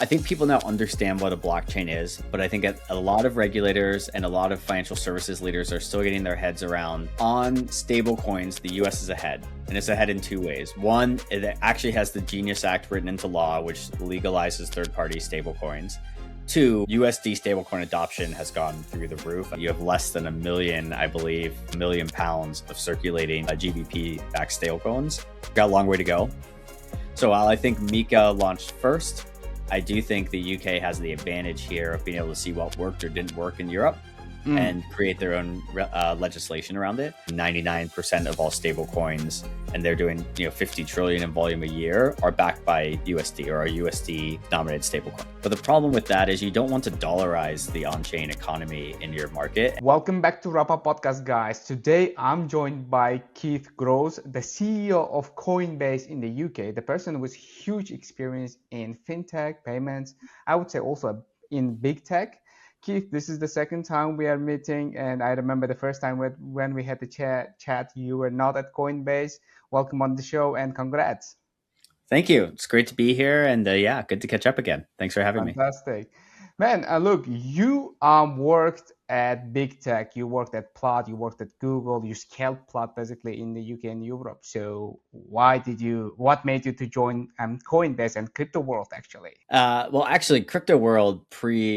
I think people now understand what a blockchain is, but I think a lot of regulators and a lot of financial services leaders are still getting their heads around on stablecoins. The US is ahead, and it's ahead in two ways. One, it actually has the Genius Act written into law, which legalizes third-party stablecoins. Two, USD stablecoin adoption has gone through the roof. You have less than 1 million, I believe, £1 million of circulating GBP-backed stablecoins. Got a long way to go. So while I think Mika launched first, I do think the UK has the advantage here of being able to see what worked or didn't work in Europe and create their own legislation around it. 99% of all stable coins, and they're doing 50 trillion in volume a year, are backed by USD or a USD denominated stablecoin. But the problem with that is you don't want to dollarize the on-chain economy in your market. Welcome back to Wrap Up Podcast, guys. Today I'm joined by Keith Grose, the CEO of Coinbase in the UK, the person with huge experience in fintech, payments, I would say also in big tech. Keith, this is the second time we are meeting, and I remember the first time when we had the chat, you were not at Coinbase. Welcome on the show and congrats. Thank you. It's great to be here, and good to catch up again. Thanks for having me. Fantastic. Man, look, you worked at big tech, you worked at Plot, you worked at Google, you scaled Plot basically in the UK and Europe. So what made you to join Coinbase and crypto world actually? Actually, crypto world,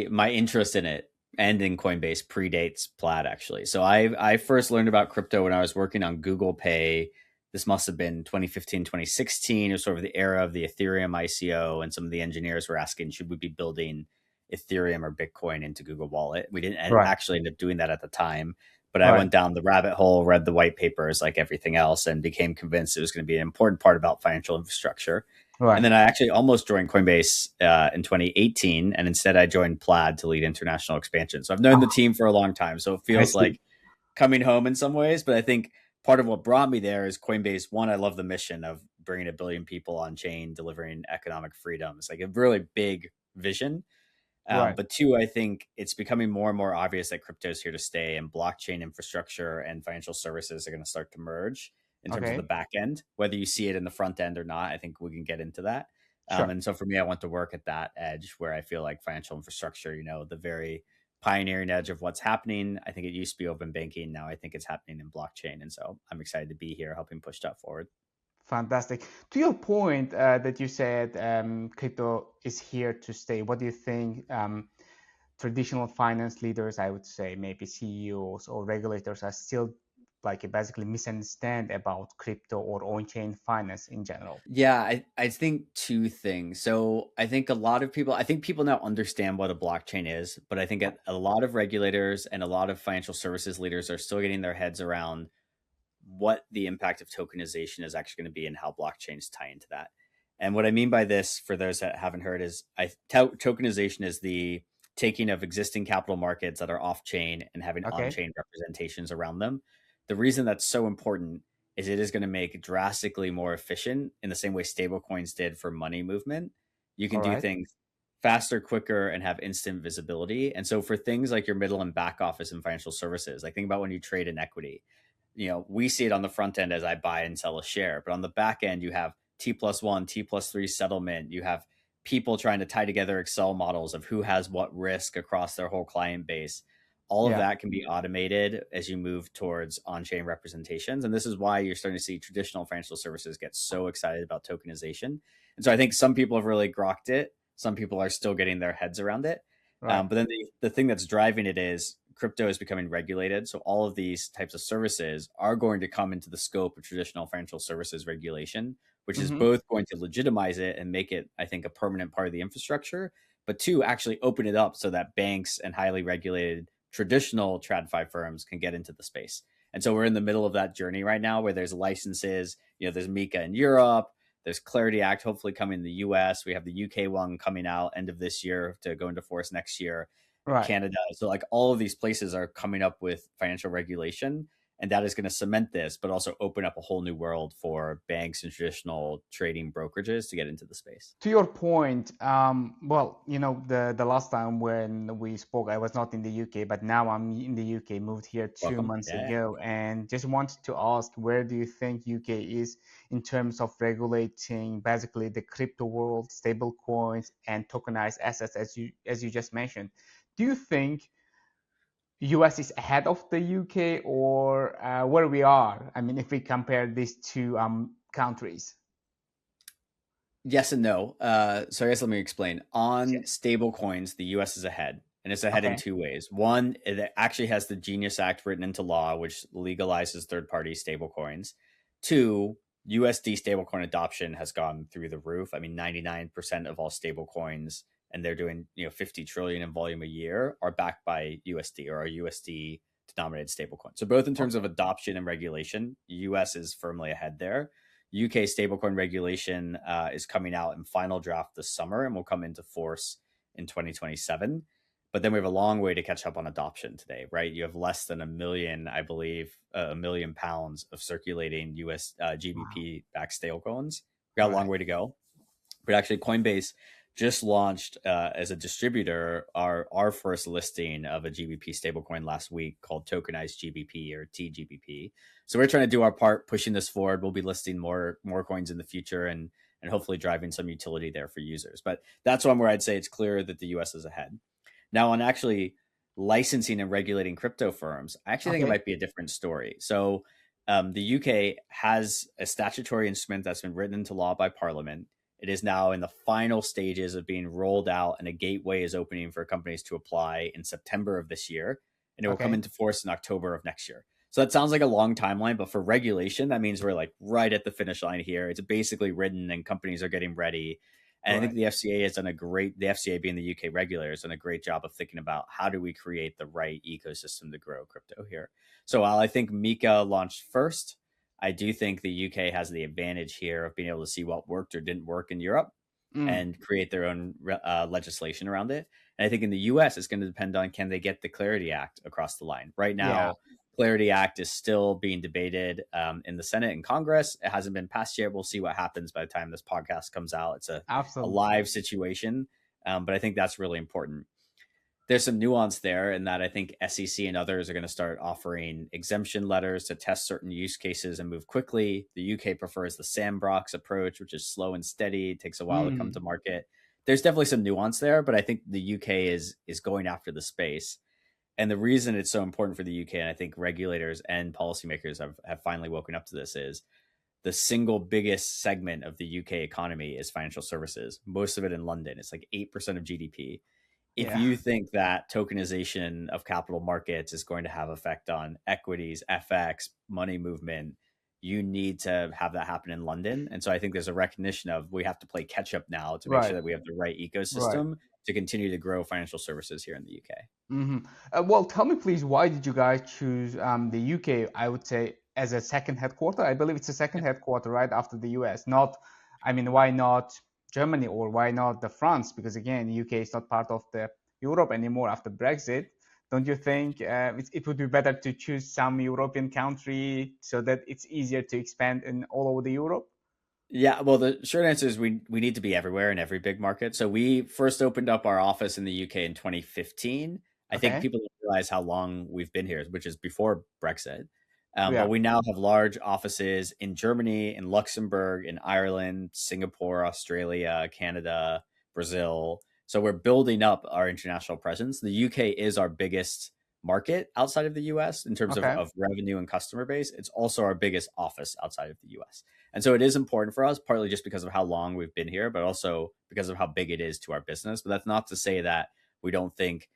my interest in it and in Coinbase predates Plaid actually. So I first learned about crypto when I was working on Google Pay. This must have been 2015, 2016. It was sort of the era of the Ethereum ICO, and some of the engineers were asking, should we be building Ethereum or Bitcoin into Google Wallet? We didn't actually end up doing that at the time, but I went down the rabbit hole, read the white papers like everything else, and became convinced it was going to be an important part about financial infrastructure. And then I actually almost joined Coinbase in 2018, and instead I joined Plaid to lead international expansion. So I've known the team for a long time, so it feels like coming home in some ways. But I think part of what brought me there is Coinbase. One, I love the mission of bringing 1 billion people on chain, delivering economic freedom. It's like a really big vision. But two, I think it's becoming more and more obvious that crypto is here to stay, and blockchain infrastructure and financial services are going to start to merge in terms of the back end. Whether you see it in the front end or not, I think we can get into that. And so for me, I want to work at that edge where I feel like financial infrastructure, the very pioneering edge of what's happening. I think it used to be open banking. Now I think it's happening in blockchain. And so I'm excited to be here helping push that forward. Fantastic. To your point that you said crypto is here to stay, what do you think traditional finance leaders, I would say maybe CEOs or regulators, are still basically misunderstand about crypto or on-chain finance in general? Yeah, I think two things. So I think people now understand what a blockchain is, but I think a lot of regulators and a lot of financial services leaders are still getting their heads around what the impact of tokenization is actually going to be and how blockchains tie into that. And what I mean by this, for those that haven't heard, is tokenization is the taking of existing capital markets that are off-chain and having on-chain representations around them. The reason that's so important is it is going to make it drastically more efficient in the same way stablecoins did for money movement. You can do things faster, quicker, and have instant visibility. And so for things like your middle and back office and financial services, like think about when you trade in equity. We see it on the front end as I buy and sell a share, but on the back end, you have T+1, T+3 settlement. You have people trying to tie together Excel models of who has what risk across their whole client base. All of that can be automated as you move towards on-chain representations. And this is why you're starting to see traditional financial services get so excited about tokenization. And so I think some people have really grokked it. Some people are still getting their heads around it. But then the thing that's driving it is crypto is becoming regulated. So all of these types of services are going to come into the scope of traditional financial services regulation, which is both going to legitimize it and make it, I think, a permanent part of the infrastructure, but two, actually open it up so that banks and highly regulated traditional TradFi firms can get into the space. And so we're in the middle of that journey right now where there's licenses, there's MiCA in Europe, there's Clarity Act, hopefully coming in the US. We have the UK one coming out end of this year to go into force next year. Canada. So like all of these places are coming up with financial regulation. And that is going to cement this, but also open up a whole new world for banks and traditional trading brokerages to get into the space. To your point, well, the last time when we spoke, I was not in the UK, but now I'm in the UK, moved here two Welcome. months Yeah. ago, and just wanted to ask, where do you think UK is in terms of regulating basically the crypto world, stable coins, and tokenized assets, as you just mentioned? Do you think US is ahead of the UK, or where we are? I mean, if we compare these two countries. Yes and no. So I guess let me explain. On Yes. stable coins, the US is ahead, and it's ahead in Okay. two ways. One, it actually has the Genius Act written into law, which legalizes third party stable coins. Two, USD stablecoin adoption has gone through the roof. I mean, 99% of all stable coins, and they're doing 50 trillion in volume a year, are backed by USD or are USD denominated stablecoin. So both in terms of Okay. adoption and regulation, US is firmly ahead there. UK stablecoin regulation is coming out in final draft this summer and will come into force in 2027. But then we have a long way to catch up on adoption today, right? You have less than a million, I believe, a million pounds of circulating US Wow. GBP backed stablecoins. We got a long Right. way to go. But actually, Coinbase just launched as a distributor our first listing of a GBP stablecoin last week called tokenized GBP or TGBP. So we're trying to do our part pushing this forward. We'll be listing more coins in the future and hopefully driving some utility there for users. But that's one where I'd say it's clear that the US is ahead. Now, on actually licensing and regulating crypto firms, I actually think it Okay. might be a different story. So the UK has a statutory instrument that's been written into law by Parliament. It is now in the final stages of being rolled out, and a gateway is opening for companies to apply in September of this year, and it will come Okay. into force in October of next year. So that sounds like a long timeline, but for regulation, that means we're like right at the finish line here. It's basically written, and companies are getting ready. And I think Right. the FCA has done the FCA being the UK regulator, has done a great job of thinking about how do we create the right ecosystem to grow crypto here. So while I think Mika launched first, I do think the UK has the advantage here of being able to see what worked or didn't work in Europe Mm. and create their own legislation around it. And I think in the US, it's going to depend on can they get the Clarity Act across the line. Right Yeah. now, Clarity Act is still being debated in the Senate and Congress. It hasn't been passed yet. We'll see what happens by the time this podcast comes out. It's a Absolutely. live situation, but I think that's really important. There's some nuance there in that I think SEC and others are going to start offering exemption letters to test certain use cases and move quickly. The UK prefers the sandbox approach, which is slow and steady, takes a while to come to Mm. market. There's definitely some nuance there, but I think the UK is going after the space. And the reason it's so important for the UK, and I think regulators and policymakers have finally woken up to this, is the single biggest segment of the UK economy is financial services, most of it in London. It's like 8% of GDP. If Yeah. you think that tokenization of capital markets is going to have effect on equities, FX, money movement, you need to have that happen in London. And so I think there's a recognition of we have to play catch up now to make sure Right. that we have the right Right. ecosystem to continue to grow financial services here in the UK. Hmm. Well, tell me please, why did you guys choose the UK? I would say as a second headquarter. I believe it's a second headquarter right after the US. Not, I mean, why not Germany or why not the France? Because again, UK is not part of the Europe anymore after Brexit. Don't you think it would be better to choose some European country so that it's easier to expand in all over the Europe? Yeah, well, the short answer is we need to be everywhere in every big market. So we first opened up our office in the UK in 2015. I think Okay. people don't realize how long we've been here, which is before Brexit. But Yeah. we now have large offices in Germany, in Luxembourg, in Ireland, Singapore, Australia, Canada, Brazil. So we're building up our international presence. The UK is our biggest market outside of the US in terms Okay. of revenue and customer base. It's also our biggest office outside of the US. And so it is important for us, partly just because of how long we've been here, but also because of how big it is to our business. But that's not to say that we don't think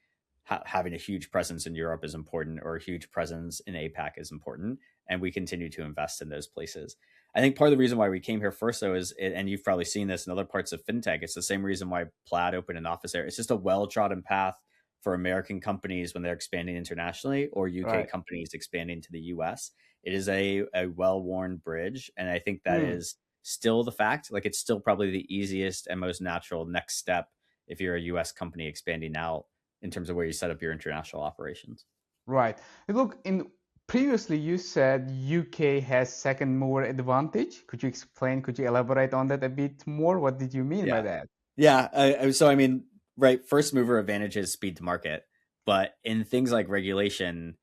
having a huge presence in Europe is important or a huge presence in APAC is important. And we continue to invest in those places. I think part of the reason why we came here first, though, is, and you've probably seen this in other parts of fintech, it's the same reason why Plaid opened an office there. It's just a well trodden path for American companies when they're expanding internationally or UK Right. companies expanding to the US. It is a well-worn bridge, and I think that Mm. is still the fact. Like it's still probably the easiest and most natural next step if you're a US company expanding out in terms of where you set up your international operations. Right. Look, in Previously, you said UK has second mover advantage. Could you explain, could you elaborate on that a bit more? What did you mean by Yeah. that? Yeah. So, I mean, right, first mover advantage is speed to market. But in things like regulation,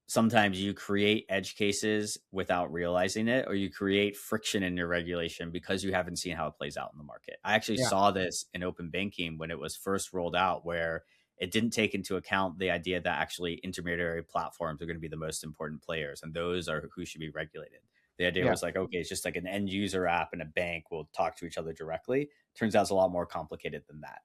sometimes you create edge cases without realizing it, or you create friction in your regulation because you haven't seen how it plays out in the market. I actually Yeah, saw this in open banking when it was first rolled out, where it didn't take into account the idea that actually intermediary platforms are going to be the most important players, and those are who should be regulated. The idea yeah, was like, okay, it's just like an end user app and a bank will talk to each other directly. Turns out it's a lot more complicated than that.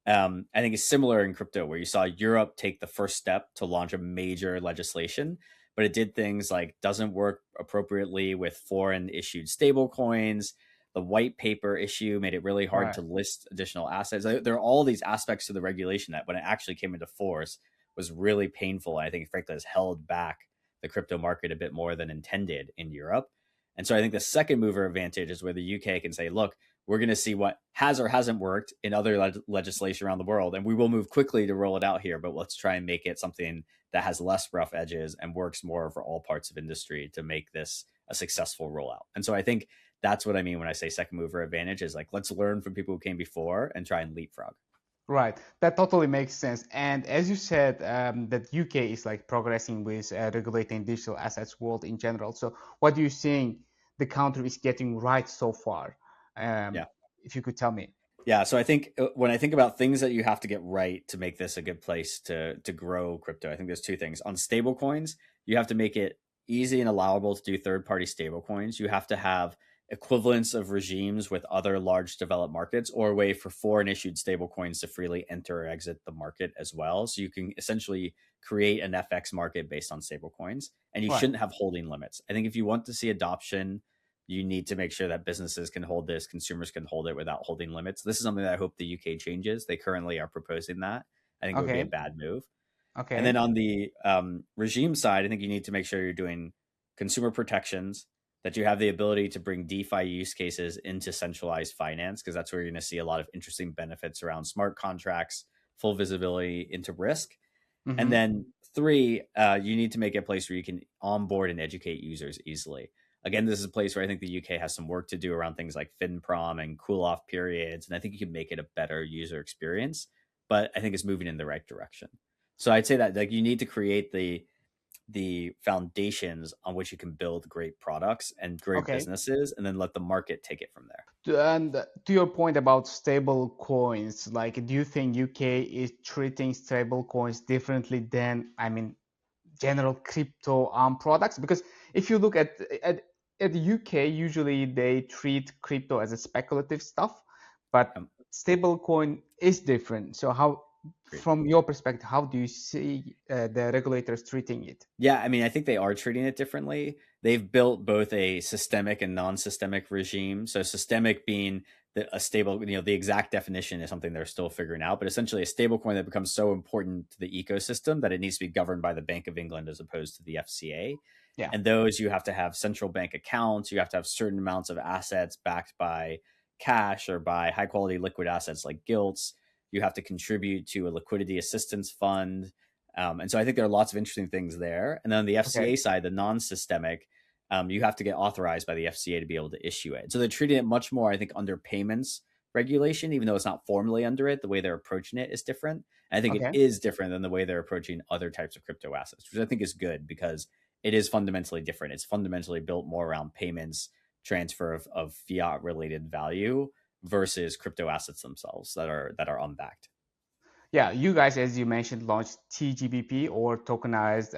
I think it's similar in crypto, where you saw Europe take the first step to launch a major legislation, but it did things like doesn't work appropriately with foreign issued stable coins. The white paper issue made it really hard right. to list additional assets. There are all these aspects to the regulation that, when it actually came into force, was really painful. And I think, frankly, has held back the crypto market a bit more than intended in Europe. And so I think the second mover advantage is where the UK can say, look, we're going to see what has or hasn't worked in other legislation around the world, and we will move quickly to roll it out here. But let's try and make it something that has less rough edges and works more for all parts of industry to make this a successful rollout. And so I think that's what I mean when I say second mover advantage, is like, let's learn from people who came before and try and leapfrog. Right, that totally makes sense. And as you said, that UK is like progressing with regulating digital assets world in general. So, what do you think the country is getting right so far? Um, Yeah. if you could tell me. Yeah, so I think when I think about things that you have to get right to make this a good place to grow crypto, I think there's two things. On stablecoins, you have to make it easy and allowable to do third-party stablecoins. You have to have equivalence of regimes with other large developed markets, or a way for foreign issued stablecoins to freely enter or exit the market as well. So you can essentially create an FX market based on stablecoins, and you Right. shouldn't have holding limits. I think if you want to see adoption, you need to make sure that businesses can hold this, consumers can hold it without holding limits. This is something that I hope the UK changes. They currently are proposing that. I think it would be a Okay. bad move. And then Okay. on the regime side, I think you need to make sure you're doing consumer protections, that you have the ability to bring DeFi use cases into centralized finance, because that's where you're going to see a lot of interesting benefits around smart contracts, full visibility into risk. And Mm-hmm. then three, you need to make it a place where you can onboard and educate users easily. Again, this is a place where I think the UK has some work to do around things like FinProm and cool off periods. And I think you can make it a better user experience, but I think it's moving in the right direction. So I'd say that, like, you need to create the foundations on which you can build great products and great Okay. businesses, and then let the market take it from there. And to your point about stable coins, like, do you think UK is treating stable coins differently than, I mean, general crypto products? Because if you look at the UK, usually they treat crypto as a speculative stuff, but stablecoin is different. So how, Great. from your perspective, how do you see the regulators treating it? Yeah, I mean, I think they are treating it differently. They've built both a systemic and non-systemic regime. So systemic being a stable, the exact definition is something they're still figuring out, but essentially a stable coin that becomes so important to the ecosystem that it needs to be governed by the Bank of England as opposed to the FCA. Yeah. And those, you have to have central bank accounts, you have to have certain amounts of assets backed by cash or by high quality liquid assets like gilts. You have to contribute to a liquidity assistance fund, and so I think there are lots of interesting things there. And then on the Okay. FCA side, the non-systemic, you have to get authorized by the FCA to be able to issue it. So they're treating it much more, I think, under payments regulation, even though it's not formally under it. The way they're approaching it is different. And I think it Okay. is different than the way they're approaching other types of crypto assets, which I think is good, because it is fundamentally different. It's fundamentally built more around payments, transfer of fiat related value versus crypto assets themselves that are unbacked. Yeah, you guys, as you mentioned, launched TGBP, or tokenized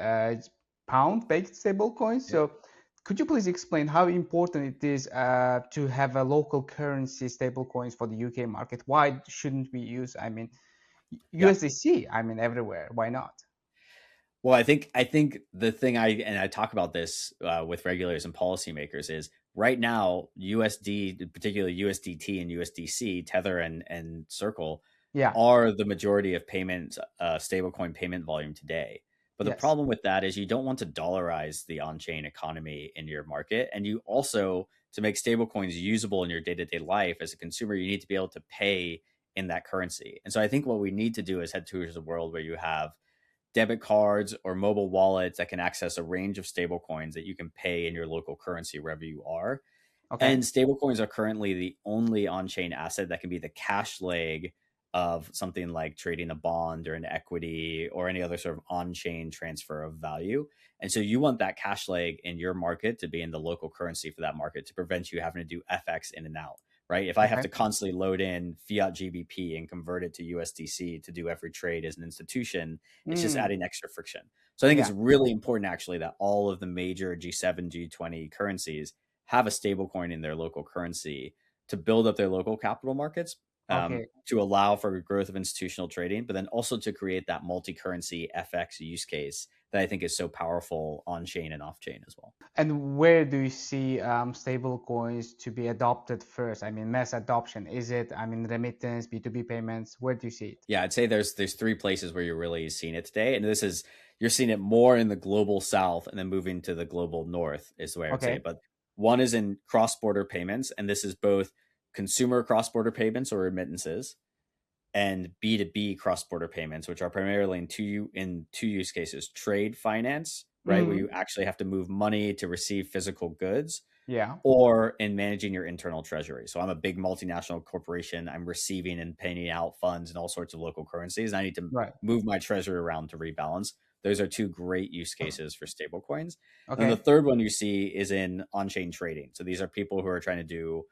pound-based stablecoins. Yep. So, could you please explain how important it is to have a local currency stablecoins for the UK market? Why shouldn't we use, I mean, Yeah. USDC? I mean, everywhere. Why not? Well, I think the thing I talk about this with regulators and policymakers is, right now USD, particularly USDT and USDC, Tether and Circle, Yeah. are the majority of payments, stablecoin payment volume today. But the Yes. problem with that is you don't want to dollarize the on-chain economy in your market, and you also, to make stablecoins usable in your day-to-day life as a consumer, you need to be able to pay in that currency. And so I think what we need to do is head towards a world where you have debit cards or mobile wallets that can access a range of stable coins that you can pay in your local currency wherever you are. Okay. And stablecoins are currently the only on-chain asset that can be the cash leg of something like trading a bond or an equity or any other sort of on-chain transfer of value. And so you want that cash leg in your market to be in the local currency for that market to prevent you having to do FX in and out, right? If I have Okay. to constantly load in fiat GBP and convert it to USDC to do every trade as an institution, it's just Mm, adding extra friction. So I think it's yeah. really important actually that all of the major G7, G20 currencies have a stable coin in their local currency to build up their local capital markets, Okay. to allow for growth of institutional trading, but then also to create that multi-currency FX use case that I think is so powerful on chain and off chain as well. And where do you see stable coins to be adopted first? I mean, mass adoption. Is it, I mean, remittance, B2B payments? Where do you see it? Yeah, I'd say there's three places where you're really seeing it today, and this is you're seeing it more in the global south and then moving to the global north is the way I would say Okay. it. But one is in cross-border payments, and this is both consumer cross-border payments or remittances, and B2B cross-border payments, which are primarily in two use cases: trade finance, right, where you Hmm. actually have to move money to receive physical goods, Yeah. or in managing your internal treasury. So I'm a big multinational corporation. I'm receiving and paying out funds in all sorts of local currencies. And I need to Right. move my treasury around to rebalance. Those are two great use cases for stablecoins. And then the Okay. third one you see is in on-chain trading. So these are people who are trying to do,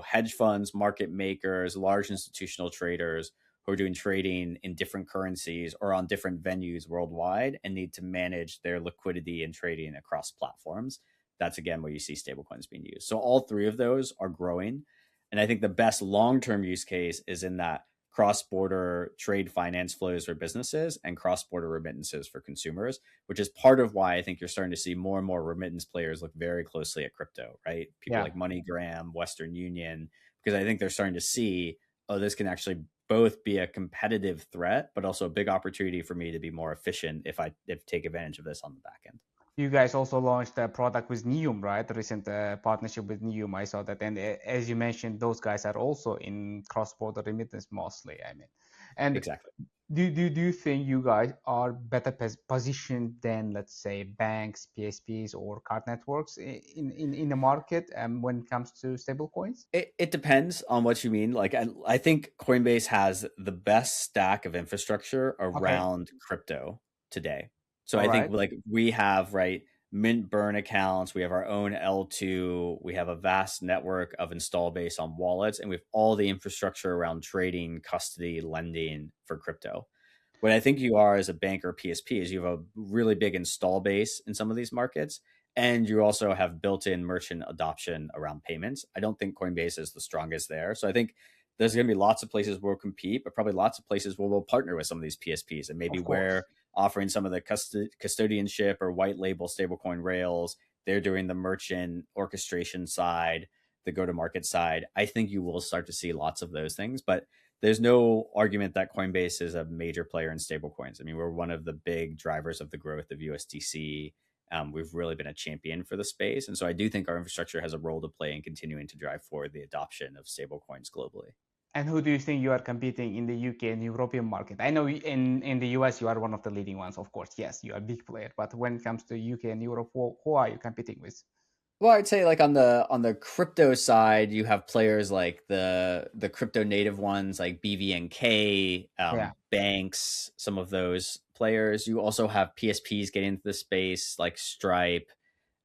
hedge funds, market makers, large institutional traders who are doing trading in different currencies or on different venues worldwide and need to manage their liquidity and trading across platforms. That's again where you see stablecoins being used. So all three of those are growing. And I think the best long-term use case is in that cross-border trade finance flows for businesses and cross-border remittances for consumers, which is part of why I think you're starting to see more and more remittance players look very closely at crypto, right? People Yeah. like MoneyGram, Western Union, because I think they're starting to see, oh, this can actually both be a competitive threat, but also a big opportunity for me to be more efficient if take advantage of this on the back end. You guys also launched a product with Neum, right? The recent partnership with Neum. I saw that. And as you mentioned, those guys are also in cross-border remittance mostly. I mean, and Exactly. do you think you guys are better positioned than, let's say, banks, PSPs, or card networks in the market when it comes to stable coins? It depends on what you mean. Like I think Coinbase has the best stack of infrastructure Okay. around crypto today. So All I think right. like we have right mint burn accounts, we have our own L2, we have a vast network of install base on wallets, and we have all the infrastructure around trading, custody, lending for crypto. What I think you are as a bank or PSP is you have a really big install base in some of these markets, and you also have built-in merchant adoption around payments. I don't think Coinbase is the strongest there. So I think there's going to be lots of places where we'll compete, but probably lots of places where we'll partner with some of these PSPs and maybe Of where course. offering some of the custodianship or white label stablecoin rails, they're doing the merchant orchestration side, the go-to-market side. I think you will start to see lots of those things, but there's no argument that Coinbase is a major player in stablecoins. I mean, we're one of the big drivers of the growth of USDC. We've really been a champion for the space. And so I do think our infrastructure has a role to play in continuing to drive forward the adoption of stablecoins globally. And who do you think you are competing in the UK and European market? I know in the US you are one of the leading ones, of course. Yes, you are a big player. But when it comes to UK and Europe, who are you competing with? Well, I'd say like on the crypto side, you have players like the crypto native ones like BVNK, Yeah, banks, some of those players. You also have PSPs getting into the space like Stripe,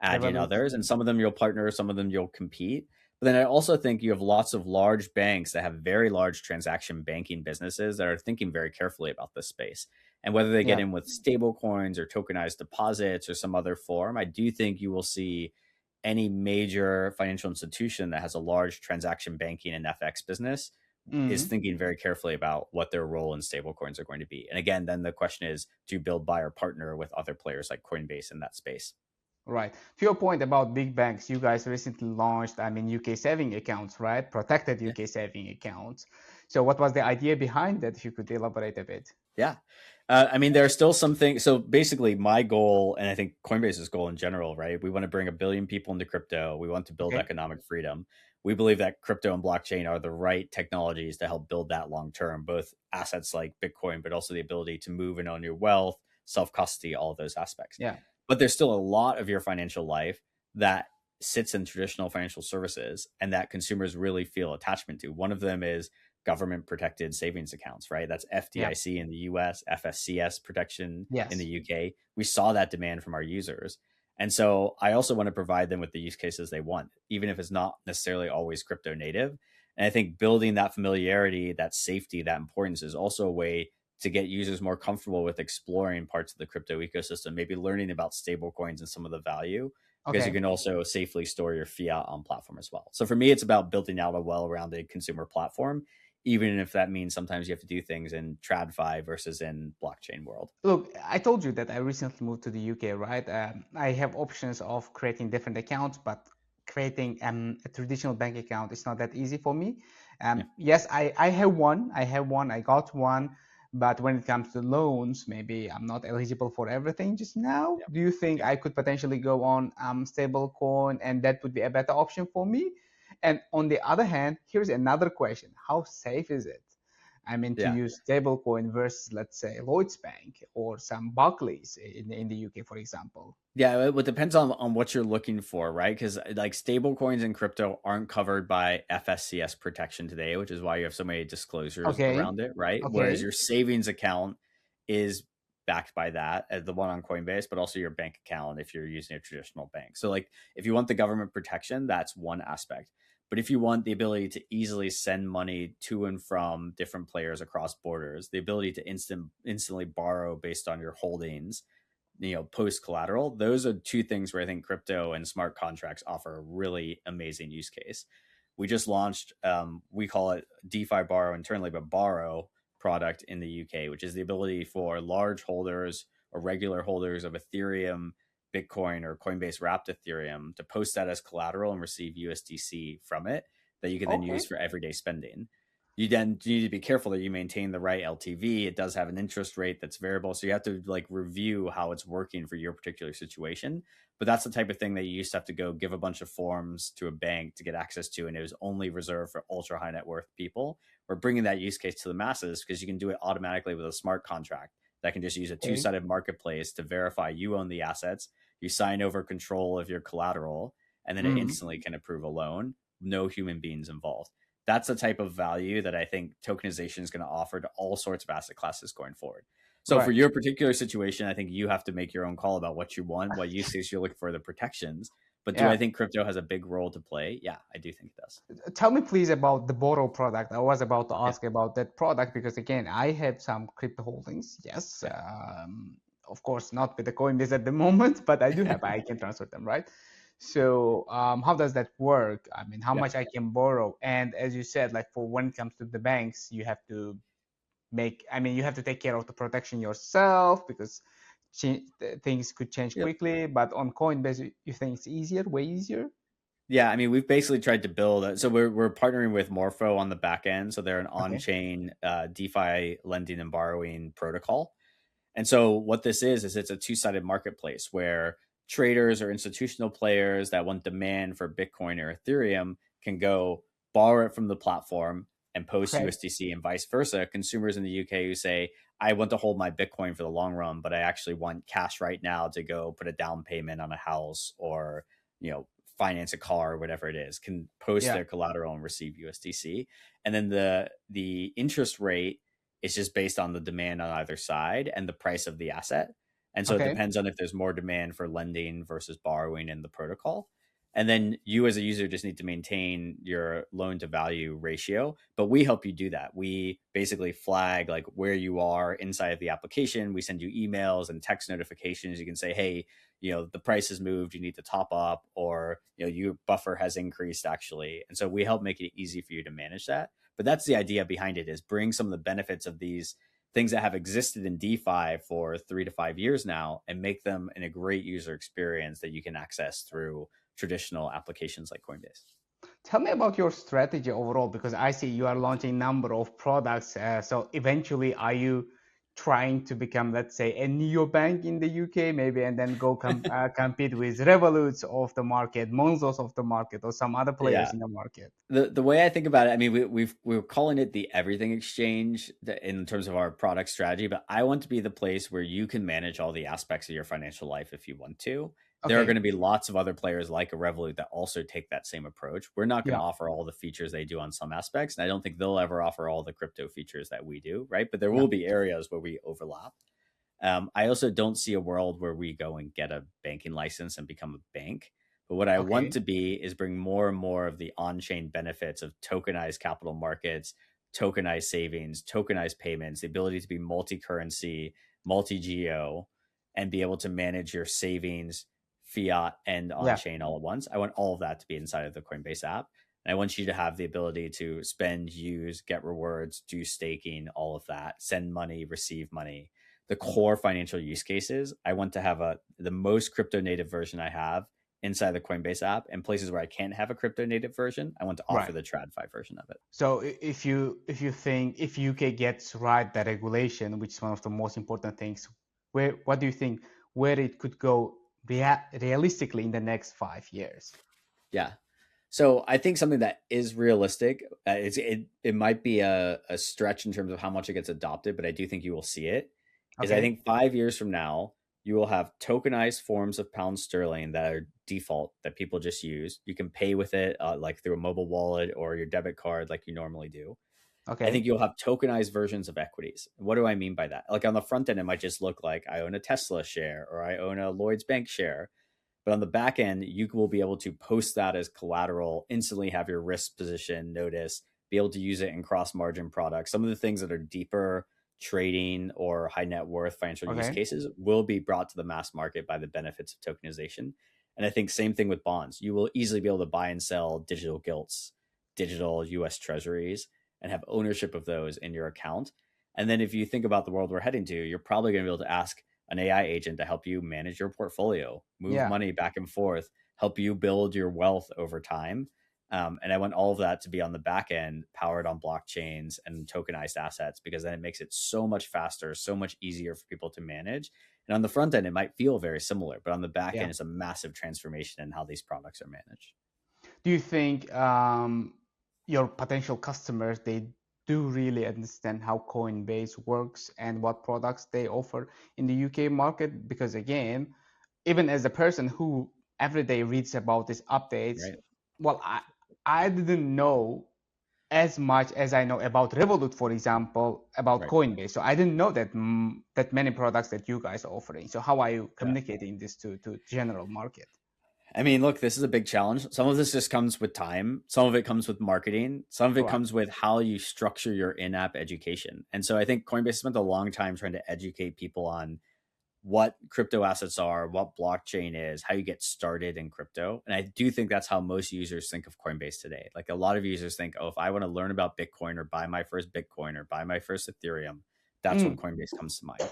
Adyen, Revolut. others, and some of them you'll partner, some of them you'll compete. But then I also think you have lots of large banks that have very large transaction banking businesses that are thinking very carefully about this space. And whether they get Yeah. in with stable coins or tokenized deposits or some other form, I do think you will see any major financial institution that has a large transaction banking and FX business is Mm. thinking very carefully about what their role in stablecoins are going to be. And again, then the question is, do you build, buy, or partner with other players like Coinbase in that space? Right. To your point about big banks, you guys recently launched, I mean, UK saving accounts, right? Protected Yeah. UK saving accounts. So what was the idea behind that? If you could elaborate a bit. Yeah. I mean, there are still some things. So basically, my goal, and I think Coinbase's goal in general, right? We want to bring 1 billion people into crypto. We want to build Okay. economic freedom. We believe that crypto and blockchain are the right technologies to help build that long term, both assets like Bitcoin, but also the ability to move and own your wealth, self-custody, all of those aspects. Yeah. But there's still a lot of your financial life that sits in traditional financial services and that consumers really feel attachment to. One of them is government protected savings accounts, right? That's Yeah. FDIC in the US, FSCS protection in the Yes. UK. We saw that demand from our users. And so I also want to provide them with the use cases they want, even if it's not necessarily always crypto native. And I think building that familiarity, that safety, that importance is also a way to get users more comfortable with exploring parts of the crypto ecosystem, maybe learning about stable coins and some of the value, because you Okay. can also safely store your fiat on platform as well. So for me, it's about building out a well-rounded consumer platform, even if that means sometimes you have to do things in TradFi versus in blockchain world. Look, I told you that I recently moved to the UK, right? I have options of creating different accounts, but creating a traditional bank account is not that easy for me. Yeah. Yes, I have one. I have one. I got one. But when it comes to loans, maybe I'm not eligible for everything just now. Yeah. Do you think Yeah. I could potentially go on stable coin and that would be a better option for me? And on the other hand, here's another question. How safe is it? I mean, to Yeah. use stablecoin versus, let's say, Lloyd's Bank or some Barclays in the UK, for example. Yeah, it depends on what you're looking for, right? Because like stable coins and crypto aren't covered by FSCS protection today, which is why you have so many disclosures Okay, around it, right? Whereas okay, your savings account is backed by that, the one on Coinbase, but also your bank account if you're using a traditional bank. So like if you want the government protection, that's one aspect. But if you want the ability to easily send money to and from different players across borders, the ability to instantly borrow based on your holdings, post collateral, those are two things where I think crypto and smart contracts offer a really amazing use case. We just launched, we call it DeFi Borrow internally, but Borrow product in the UK, which is the ability for large holders or regular holders of Ethereum, Bitcoin, or Coinbase wrapped Ethereum to post that as collateral and receive USDC from it that you can then use okay, for everyday spending. You then need to be careful that you maintain the right LTV. It does have an interest rate that's variable. So you have to like review how it's working for your particular situation. But that's the type of thing that you used to have to go give a bunch of forms to a bank to get access to. And it was only reserved for ultra high net worth people. We're bringing that use case to the masses because you can do it automatically with a smart contract that can just use a okay. two-sided marketplace to verify you own the assets. You sign over control of your collateral, and then it Mm, instantly can approve a loan. No human beings involved. That's the type of value that I think tokenization is going to offer to all sorts of asset classes going forward. So for right. your particular situation, I think you have to make your own call about what you want, what use case you're looking for, the protections. But do I Yeah. think crypto has a big role to play? Yeah, I do think it does. Tell me, please, about the Borrow product. I was about to Yeah, ask about that product because, again, I have some crypto holdings. Yes. yeah, Of course, not with the Coinbase at the moment, but I do have, I can transfer them, right? So, how does that work? I mean, how yeah, much I can borrow? And as you said, like for when it comes to the banks, you have to I mean, you have to take care of the protection yourself because things could change yeah. quickly. But on Coinbase, you think it's easier, way easier? Yeah, I mean, we've basically tried to build. So we're partnering with Morpho on the back end. So they're an Okay. on-chain DeFi lending and borrowing protocol. And so what this is it's a two-sided marketplace where traders or institutional players that want demand for Bitcoin or Ethereum can go borrow it from the platform and post Okay. USDC and vice versa. Consumers in the UK who say, I want to hold my Bitcoin for the long run, but I actually want cash right now to go put a down payment on a house or, finance a car or whatever it is, can post Yeah. their collateral and receive USDC. And then the interest rate is just based on the demand on either side and the price of the asset. And so it Okay. depends on if there's more demand for lending versus borrowing in the protocol. And then you as a user just need to maintain your loan to value ratio. But we help you do that. We basically flag like where you are inside of the application. We send you emails and text notifications. You can say, hey, the price has moved, you need to top up, or your buffer has increased actually. And so we help make it easy for you to manage that. But that's the idea behind it, is bring some of the benefits of these things that have existed in DeFi for 3 to 5 years now and make them in a great user experience that you can access through traditional applications like Coinbase. Tell me about your strategy overall because I see you are launching number of products. So eventually, are you trying to become, let's say, a neobank in the UK, maybe, and then go compete with Revoluts of the market, Monzos of the market, or some other players Yeah. in the market. The way I think about it, I mean, we're calling it the everything exchange in terms of our product strategy, but I want to be the place where you can manage all the aspects of your financial life if you want to. There are going Okay. to be lots of other players like a Revolut that also take that same approach. We're not going to Yeah. offer all the features they do on some aspects, and I don't think they'll ever offer all the crypto features that we do, right? But there Yeah. will be areas where we overlap. I also don't see a world where we go and get a banking license and become a bank. But what I want Okay. to be is bring more and more of the on chain benefits of tokenized capital markets, tokenized savings, tokenized payments, the ability to be multi currency, multi geo, and be able to manage your savings, fiat, and on Yeah. chain all at once. I want all of that to be inside of the Coinbase app. And I want you to have the ability to spend, use, get rewards, do staking, all of that, send money, receive money, the core financial use cases. I want to have the most crypto native version I have inside the Coinbase app, and places where I can't have a crypto native version, I want to offer Right. the TradFi version of it. So if you think if UK gets right the regulation, which is one of the most important things, where what do you think where it could go realistically in the next 5 years? Yeah. So I think something that is realistic, it might be a stretch in terms of how much it gets adopted, but I do think you will see it. Is I Okay. think 5 years from now, you will have tokenized forms of pound sterling that are default that people just use. You can pay with it like through a mobile wallet or your debit card, like you normally do. I think Okay. you'll have tokenized versions of equities. What do I mean by that? Like on the front end, it might just look like I own a Tesla share or I own a Lloyd's Bank share. But on the back end, you will be able to post that as collateral, instantly have your risk position notice, be able to use it in cross margin products. Some of the things that are deeper trading or high net worth financial use Okay. cases will be brought to the mass market by the benefits of tokenization. And I think same thing with bonds. You will easily be able to buy and sell digital gilts, digital US treasuries, and have ownership of those in your account. And then if you think about the world we're heading to, you're probably going to be able to ask an AI agent to help you manage your portfolio, move Yeah. money back and forth, help you build your wealth over time. And I want all of that to be on the back end, powered on blockchains and tokenized assets, because then it makes it so much faster, so much easier for people to manage. And on the front end, it might feel very similar, but on the back Yeah. end, it's a massive transformation in how these products are managed. Do you think your potential customers they do really understand how Coinbase works and what products they offer in the UK market? Because again, even as a person who every day reads about these updates, Right. well, I didn't know as much as I know about Revolut, for example, about Right. Coinbase. So I didn't know that that many products that you guys are offering. So how are you Yeah. communicating this to general market? I mean, look, this is a big challenge. Some of this just comes with time. Some of it comes with marketing. Some of it Right. comes with how you structure your in-app education. And so I think Coinbase spent a long time trying to educate people on what crypto assets are, what blockchain is, how you get started in crypto. And I do think that's how most users think of Coinbase today. Like a lot of users think, oh, if I want to learn about Bitcoin or buy my first Bitcoin or buy my first Ethereum, that's when Mm, Coinbase comes to mind.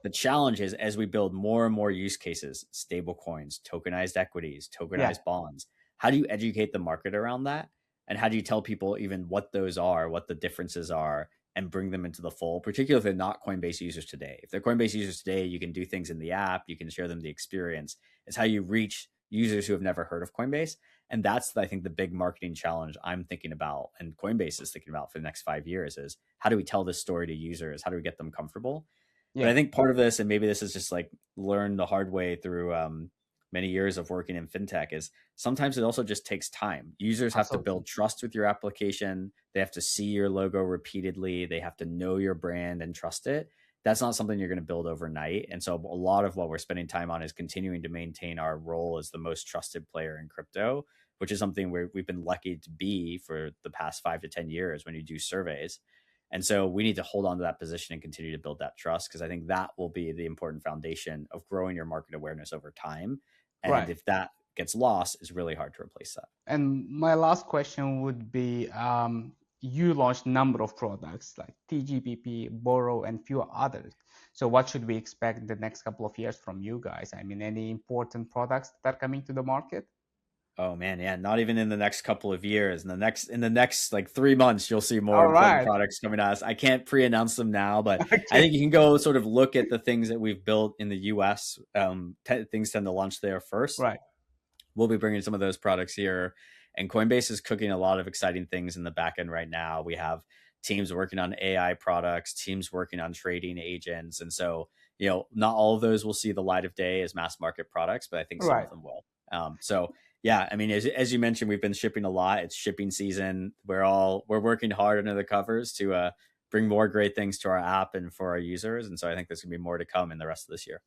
The challenge is as we build more and more use cases, stable coins, tokenized equities, yeah. tokenized bonds, how do you educate the market around that? And how do you tell people even what those are, what the differences are, and bring them into the fold, particularly if they're not Coinbase users today. If they're Coinbase users today, you can do things in the app, you can share them the experience. It's how you reach users who have never heard of Coinbase. And that's, I think, the big marketing challenge I'm thinking about and Coinbase is thinking about for the next 5 years is how do we tell this story to users? How do we get them comfortable? But I Yeah. think part of this, and maybe this is just like learned the hard way through many years of working in fintech, is sometimes it also just takes time. Users have to Absolutely. build trust with your application. They have to see your logo repeatedly. They have to know your brand and trust it. That's not something you're going to build overnight. And so a lot of what we're spending time on is continuing to maintain our role as the most trusted player in crypto, which is something where we've been lucky to be for the past 5 to 10 years when you do surveys. And so we need to hold on to that position and continue to build that trust because I think that will be the important foundation of growing your market awareness over time. And Right. if that gets lost, it's really hard to replace that. And my last question would be, you launched a number of products like TGPP, Borrow, and few others. So what should we expect the next couple of years from you guys? I mean, any important products that are coming to the market? Oh man, yeah, not even in the next couple of years. In the next like 3 months, you'll see more All important right. products coming at us. I can't pre-announce them now, but I Okay. think you can go sort of look at the things that we've built in the US. Things tend to launch there first. Right. We'll be bringing some of those products here, and Coinbase is cooking a lot of exciting things in the back end right now. We have teams working on AI products, teams working on trading agents, and so not all of those will see the light of day as mass market products, but I think some of Right. them will. So yeah, I mean, as you mentioned, we've been shipping a lot. It's shipping season. We're working hard under the covers to bring more great things to our app and for our users, and so I think there's gonna be more to come in the rest of this year.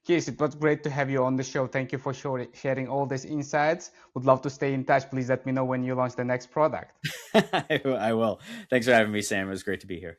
Keith, it was great to have you on the show. Thank you for sharing all these insights. Would love to stay in touch. Please let me know when you launch the next product. I will. Thanks for having me, Sam. It was great to be here.